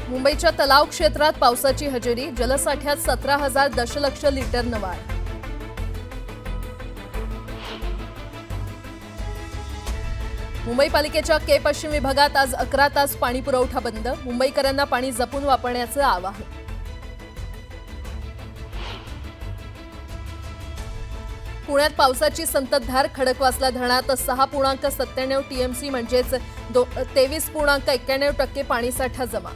मुंबईच्या तलाव क्षेत्रात पावसाची हजेरी, जलसाठ्यात 17,000 दशलक्ष लिटरनं वाढ. मुंबई पालिकेच्या के पश्चिम विभागात आज 11 तास पाणी पुरवठा बंद. मुंबईकरांना पाणी जपून वापरण्याचं आवाहन. पुण्यात पावसाची संततधार, खडकवासला धरणात 6.97 टीएमसी म्हणजेच 23.91% पाणीसाठा जमा.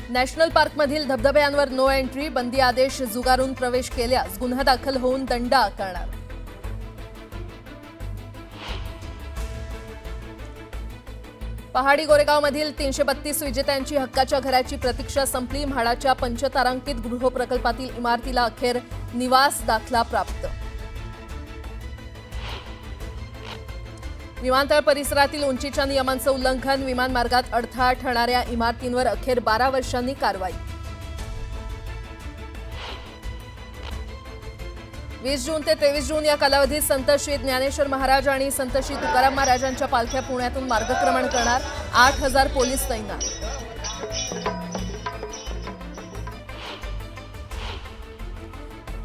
नॅशनल पार्कमधील धबधब्यांवर नो एंट्री, बंदी आदेश झुगारून प्रवेश केल्यास गुन्हा दाखल होऊन दंड आकारणार. पहाडी गोरेगावमधील 332 विजेत्यांची हक्काच्या घराची प्रतीक्षा संपली. म्हाडाच्या पंचतारांकित गृहप्रकल्पातील इमारतीला अखेर निवास दाखला प्राप्त. विमानतळ परिसरातील उंचीच्या नियमांचं उल्लंघन, विमानमार्गात अडथळा ठरणाऱ्या इमारतींवर अखेर 12 वर्षांनी कारवाई. 20 जून ते 23 जून या कालावधीत संत श्री ज्ञानेश्वर महाराज आणि संत श्री तुकाराम महाराजांच्या पालख्या पुण्यातून मार्गक्रमण करणार. 8,000 पोलीस तैनात.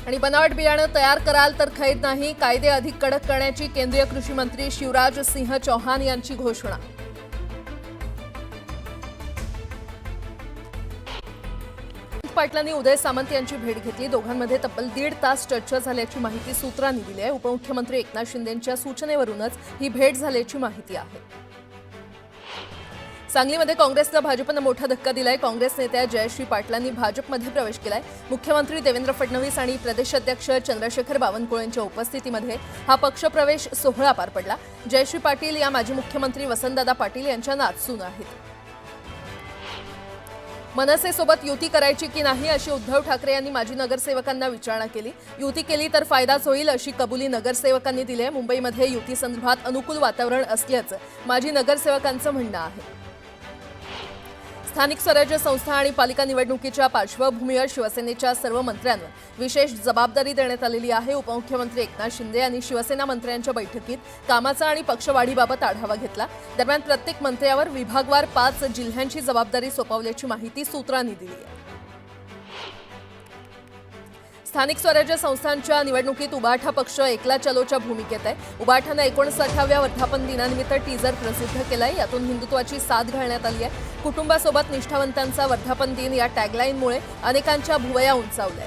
आणि बनावट बियाणं तयार कराल तर खैर नाही, कायदे अधिक कडक करण्याची केंद्रीय कृषी मंत्री शिवराज सिंह चौहान यांची घोषणा. पाटलांनी उदय सामंत यांची भेट घेतली. दोघांमध्ये तब्बल 1.5 तास चर्चा झाल्याची माहिती सूत्रांनी दिली आहे. उपमुख्यमंत्री एकनाथ शिंदेंच्या सूचनेवरूनच ही भेट झाल्याची माहिती आहे. सांगलीमध्ये काँग्रेसला भाजपनं मोठा धक्का दिलाय. काँग्रेस नेत्या जयश्री पाटलांनी भाजपमध्ये प्रवेश केलाय. मुख्यमंत्री देवेंद्र फडणवीस आणि प्रदेशाध्यक्ष चंद्रशेखर बावनकुळेंच्या उपस्थितीमध्ये हा पक्षप्रवेश सोहळा पार पडला. जयश्री पाटील या माजी मुख्यमंत्री वसंतदादा पाटील यांच्या नातसून आहेत. मनसेसोबत युती करायची की नाही अशी उद्धव ठाकरे यांनी माजी नगरसेवकांना विचारणा केली. युती केली तर फायदाच होईल अशी कबुली नगरसेवकांनी दिली आहे. मुंबईमध्ये युतीसंदर्भात अनुकूल वातावरण असल्याचं माजी नगरसेवकांचं म्हणणं आहे. स्थानिक स्वराज्य संस्था आणि पालिका निवडणुकीच्या पार्श्वभूमीवर शिवसेनेच्या सर्व मंत्र्यांवर विशेष जबाबदारी देण्यात आलेली आहे. उपमुख्यमंत्री एकनाथ शिंदे यांनी शिवसेना मंत्र्यांच्या बैठकीत कामाचा आणि पक्षवाढीबाबत आढावा घेतला. दरम्यान प्रत्येक मंत्र्यावर विभागवार 5 जिल्ह्यांची जबाबदारी सोपवल्याची माहिती सूत्रांनी दिली आहे. स्थानिक स्वराज्य संस्थांच्या निवडणुकीत उबाठा पक्ष एकला चलोच्या भूमिकेत आहे. उबाठानं 59व्या वर्धापन दिनानिमित्त टीजर प्रसिद्ध केलाय. यातून हिंदुत्वाची साथ घालण्यात आली आहे. कुटुंबासोबत निष्ठावंतांचा वर्धापन दिन या टॅगलाईनमुळे अनेकांच्या भुवया उंचावल्या.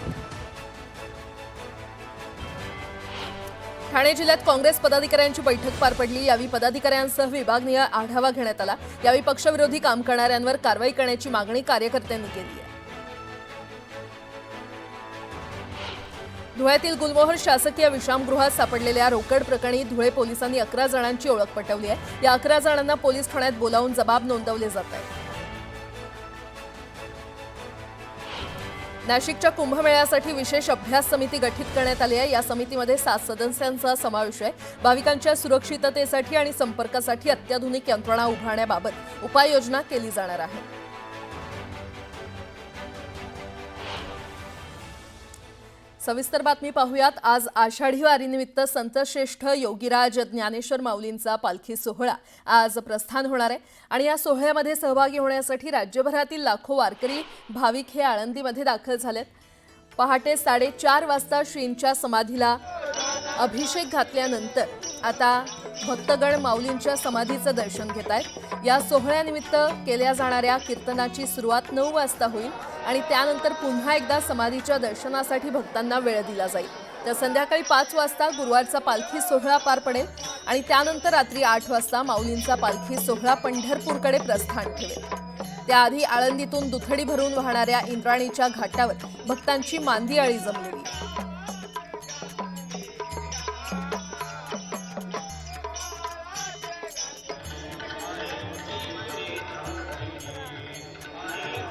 ठाणे जिल्ह्यात काँग्रेस पदाधिकाऱ्यांची बैठक पार पडली. यावेळी पदाधिकाऱ्यांसह विभागीय आढावा घेण्यात आला. यावेळी पक्षविरोधी काम करणाऱ्यांवर कारवाई करण्याची मागणी कार्यकर्त्यांनी केली आहे. धुळ्यातील गुलमोहर शासकीय विश्रामगृहात सापडलेल्या रोकड प्रकरणी धुळे पोलिसांनी 11 जणांची ओळख पटवली आहे. या 11 जणांना पोलीस ठाण्यात बोलावून जबाब नोंदवले जात आहे. नाशिकच्या कुंभमेळ्यासाठी विशेष अभ्यास समिती गठीत करण्यात आली आहे. या समितीमध्ये 7 सदस्यांचा समावेश आहे. भाविकांच्या सुरक्षिततेसाठी आणि संपर्कासाठी अत्याधुनिक यंत्रणा उभारण्याबाबत उपाययोजना केली जाणार आहे. सविस्तर बातमी पाहूयात. आज आषाढी वारीनिमित्त संतश्रेष्ठ योगीराज ज्ञानेश्वर माऊलींचा पालखी सोहळा आज प्रस्थान होणार आहे आणि या सोहळ्यामध्ये सहभागी होण्यासाठी राज्यभरातील लाखो वारकरी भाविक हे आळंदीमध्ये दाखल झालेत. पहाटे 4:30 वाजता श्रींच्या समाधीला अभिषेक घातल्यानंतर आता भक्तगण माऊलींच्या समाधीचं दर्शन घेत आहेत. या सोहळ्यानिमित्त केल्या जाणाऱ्या कीर्तनाची सुरुवात 9 वाजता होईल आणि त्यानंतर पुन्हा एकदा समाधीच्या दर्शनासाठी भक्तांना वेळ दिला जाईल. तर संध्याकाळी 5 वाजता गुरुवारचा पालखी सोहळा पार पडेल आणि त्यानंतर रात्री 8 वाजता माऊलींचा पालखी सोहळा पंढरपूरकडे प्रस्थान ठेवेल. त्याआधी आळंदीतून दुथडी भरून वाहणाऱ्या इंद्राणीच्या घाटावर भक्तांची मांदियाळी जमलेली.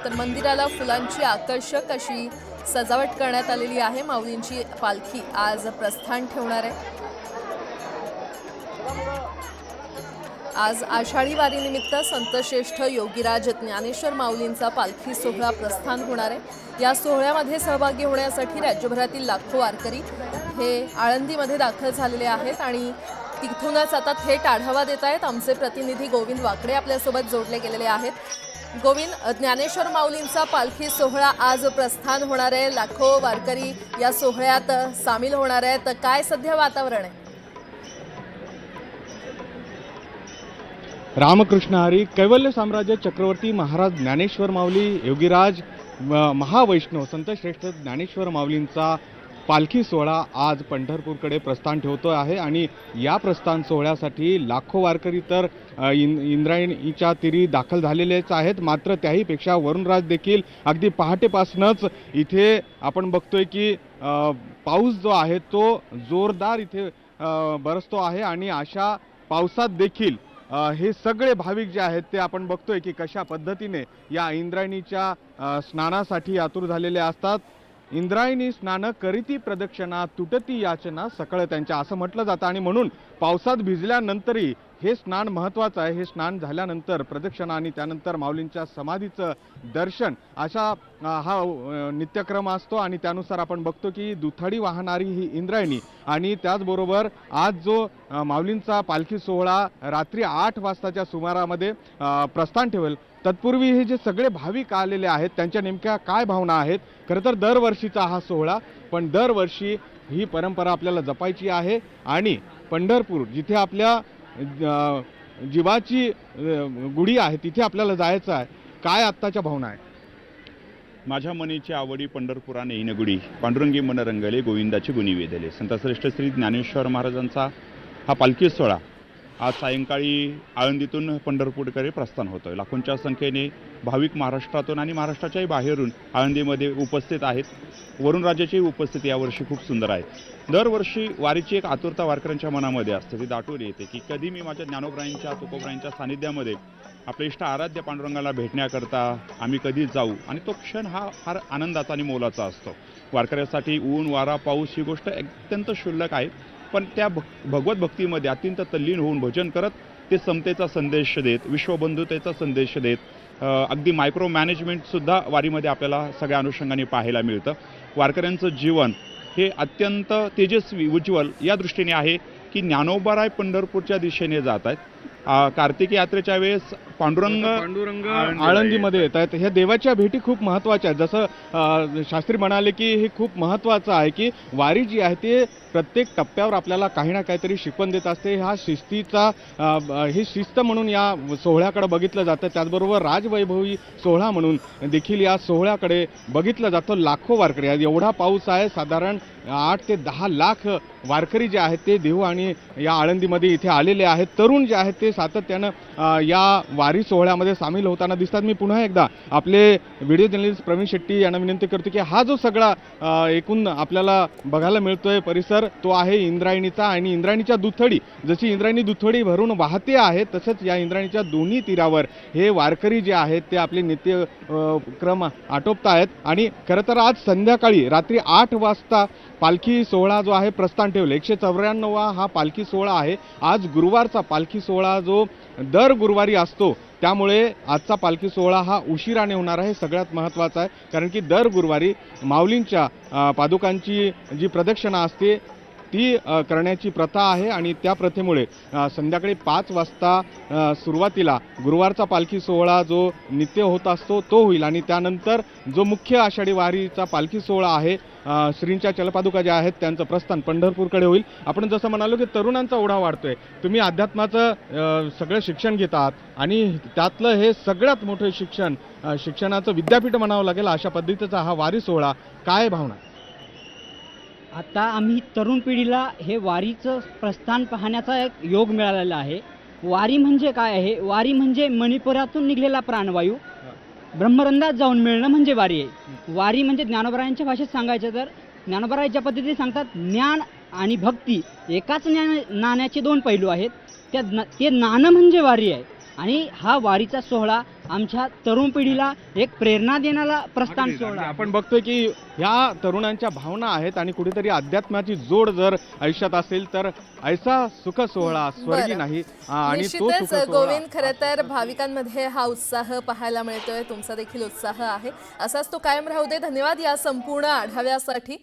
तर मंदिराला फुलांची आकर्षक अशी सजावट करण्यात आलेली आहे. माऊलींची पालखी आज प्रस्थान ठेवणार आहे. आज आषाढी वारीनिमित्त संतश्रेष्ठ योगीराज ज्ञानेश्वर माऊलींचा पालखी सोहळा प्रस्थान होणार आहे. या सोहळ्यामध्ये सहभागी होण्यासाठी राज्यभरातील लाखो वारकरी हे आळंदीमध्ये दाखल झालेले आहेत आणि तिथूनच आता थेट आढावा देत आहेत आमचे प्रतिनिधी गोविंद वाकडे आपल्यासोबत जोडले गेलेले आहेत. गोविंद, ज्ञानेश्वर माऊलींचा पालखी सोहळा आज प्रस्थान होणार आहे. लाखो वारकरी या सोहळ्यात सामील होणार आहेत. काय सध्या वातावरण आहे? रामकृष्ण हरी. कैवल्य साम्राज्य चक्रवर्ती महाराज ज्ञानेश्वर माऊली योगीराज महावैष्णव संत श्रेष्ठ ज्ञानेश्वर माऊलींचा पालखी सोहळा आज पंढरपूरकडे प्रस्थान ठेवतो आहे आणि या प्रस्थान सोहळ्यासाठी लाखो वारकरी तर इंद्रायणीच्या तीरी दाखल झालेलेच आहेत. मात्र त्याहीपेक्षा वरुणराज देखील अगदी पहाटेपासूनच इथे आपण बघतोय की पाऊस जो आहे तो जोरदार इथे बरसतो आहे आणि अशा पावसात देखील हे सगळे भाविक जे आहेत ते आपण बघतोय की कशा पद्धतीने या इंद्रायणीच्या स्नानासाठी आतुर झालेले असतात. इंद्रायणी स्नान करीती प्रदक्षिणा तुटती याचना सकळ त्यांच्या असं म्हटलं जातं आणि म्हणून पावसात भिजल्यानंतरही हे स्नान महत्त्वाचं आहे. हे स्नान झाल्यानंतर प्रदक्षिणा आणि त्यानंतर माऊलींच्या समाधीचं दर्शन अशा हा नित्यक्रम असतो आणि त्यानुसार आपण बघतो की दुथडी वाहणारी ही इंद्रायणी आणि त्याचबरोबर आज जो माऊलींचा पालखी सोहळा रात्री 8 वाजताच्या सुमारामध्ये प्रस्थान ठेवेल. तत्पूर्वी हे जे सगळे भाविक आलेले आहेत त्यांच्या नेमक्या काय भावना आहेत? खरं तर दरवर्षीचा हा सोहळा, पण दरवर्षी ही परंपरा आपल्याला जपायची आहे आणि पंढरपूर जिथे आपल्या जीवाची गुढी आहे तिथे आपल्याला जायचं आहे. काय आत्ताच्या भावना आहे? माझ्या मनीची आवडी पंढरपुराने येईन गुढी, पांडुरंगी मन रंगले गोविंदाची गुणी वेधले. संतश्रेष्ठ श्री ज्ञानेश्वर महाराजांचा हा पालखी सोहळा आज सायंकाळी आळंदीतून पंढरपूरकडे प्रस्थान होतोय. लाखोंच्या संख्येने भाविक महाराष्ट्रातून आणि महाराष्ट्राच्याही बाहेरून आळंदीमध्ये उपस्थित आहेत. वरुणराजाची उपस्थिती यावर्षी खूप सुंदर आहे. दरवर्षी वारीची एक आतुरता वारकऱ्यांच्या मनामध्ये असते, ती दाटून येते की कधी मी माझ्या ज्ञानोबरायांच्या तुकोबरायांच्या सानिध्यामध्ये आपले इष्ट आराध्य पांडुरंगाला भेटण्याकरता आम्ही कधी जाऊ आणि तो क्षण हा फार आनंदाचा आणि मोलाचा असतो. वारकऱ्यासाठी ऊन वारा पाऊस ही गोष्ट अत्यंत क्षुल्लक आहे, पण त्या भगवत भक्तीमध्ये अत्यंत तल्लीन होऊन भजन करत ते समतेचा संदेश देत, विश्वबंधुतेचा संदेश देत, अगदी मायक्रो मॅनेजमेंटसुद्धा वारीमध्ये आपल्याला सगळ्या अनुषंगाने पाहायला मिळतं. वारकऱ्यांचं जीवन हे अत्यंत तेजस्वी उज्ज्वल या दृष्टीने आहे की ज्ञानोबाराय पंढरपूरच्या दिशेने जात आहेत. कार्तिकी यात्रेच्या वेळेस पांडुरंग आळंदीमध्ये येत आहेत. ह्या देवाच्या भेटी खूप महत्त्वाच्या आहेत. जसं शास्त्री म्हणाले की हे खूप महत्त्वाचं आहे की वारी जी आहे ते प्रत्येक टप्प्यावर आपल्याला काही ना काहीतरी शिकवण देत असते. हा शिस्तीचा ही शिस्त म्हणून या सोहळ्याकडे बघितलं जातं. त्याचबरोबर राजवैभवी सोहळा म्हणून देखील या सोहळ्याकडे बघितलं जातं. लाखो वारकरी आहेत. एवढा पाऊस आहे, साधारण 8 ते 10 लाख वारकरी जे आहेत ते देहू आणि या आळंदीमध्ये इथे आलेले आहेत. तरुण जे आहेत ते सातत्यानं या वारी सोहळ्यामध्ये सामील होताना दिसतात. मी पुन्हा एकदा आपले व्हिडिओ जर्नलिस्ट प्रवीण शेट्टी यांना विनंती करतो की हा जो सगळा एकूण आपल्याला बघायला मिळतोय परिसर तो आहे इंद्रायणीचा आणि इंद्रायणीच्या दुथडी. जशी इंद्रायणी दुथडी भरून वाहते आहे तसंच या इंद्रायणीच्या दोन्ही तीरावर हे वारकरी जे आहेत ते आपले नित्य क्रम आटोपतायत आणि खरं तर आज संध्याकाळी रात्री 8 वाजता पालखी सोहळा जो आहे प्रस्थान ठेवले. 194वा हा पालखी सोहळा आहे. आज गुरुवारचा पालखी सोहळा जो दर गुरुवारी असतो त्यामुळे आजचा पालखी सोहळा हा उशिराने होणार आहे. सगळ्यात महत्त्वाचं आहे कारण की दर गुरुवारी माऊलींच्या पादुकांची जी प्रदक्षिणा असते ती करण्याची प्रथा आहे आणि त्या प्रथेमुळे संध्याकाळी 5 वाजता सुरुवातीला गुरुवारचा पालखी सोहळा जो नित्य होत असतो तो होईल आणि त्यानंतर जो मुख्य आषाढी वारीचा पालखी सोहळा आहे श्रींच्या चलपादुका ज्या आहेत त्यांचं प्रस्थान पंढरपूरकडे होईल. आपण जसं म्हणालो की तरुणांचा ओढा वाढतोय. तुम्ही अध्यात्माचं सगळं शिक्षण घेतात आणि त्यातलं हे सगळ्यात मोठं शिक्षणाचं विद्यापीठ म्हणावं लागेल अशा पद्धतीचा हा वारी सोहळा. काय भावना? आता आम्ही तरुण पिढीला हे वारीचं प्रस्थान पाहण्याचा एक योग मिळालेला आहे. वारी म्हणजे काय आहे? वारी म्हणजे मणिपुरातून निघलेला प्राणवायू ब्रह्मरंध्रात जाऊन मिळणं म्हणजे वारी आहे. वारी म्हणजे ज्ञानोबरायांच्या भाषेत सांगायचं तर ज्ञानोबराय ज्या पद्धतीने सांगतात ज्ञान आणि भक्ती एकाच नाण्याचे 2 पैलू आहेत. ते नाणं म्हणजे वारी आहे आणि हा वारीचा सोहळा आमच्या तरुण पिढीला एक प्रेरणा देणारा प्रस्थान सोहळा. आपण बघतोय की ह्या तरुणांच्या भावना आहेत आणि कुठेतरी अध्यात्माची जोड जर आयुष्यात असेल तर ऐसा सुख सोहळा स्वर्गी नाही आणि तो सुख सोहळा. गोविंद, खरं तर भाविकांमध्ये हा उत्साह पाहायला मिळतोय. तुमचा देखील उत्साह आहे, असाच तो कायम राहू दे. धन्यवाद या संपूर्ण आढाव्यासाठी.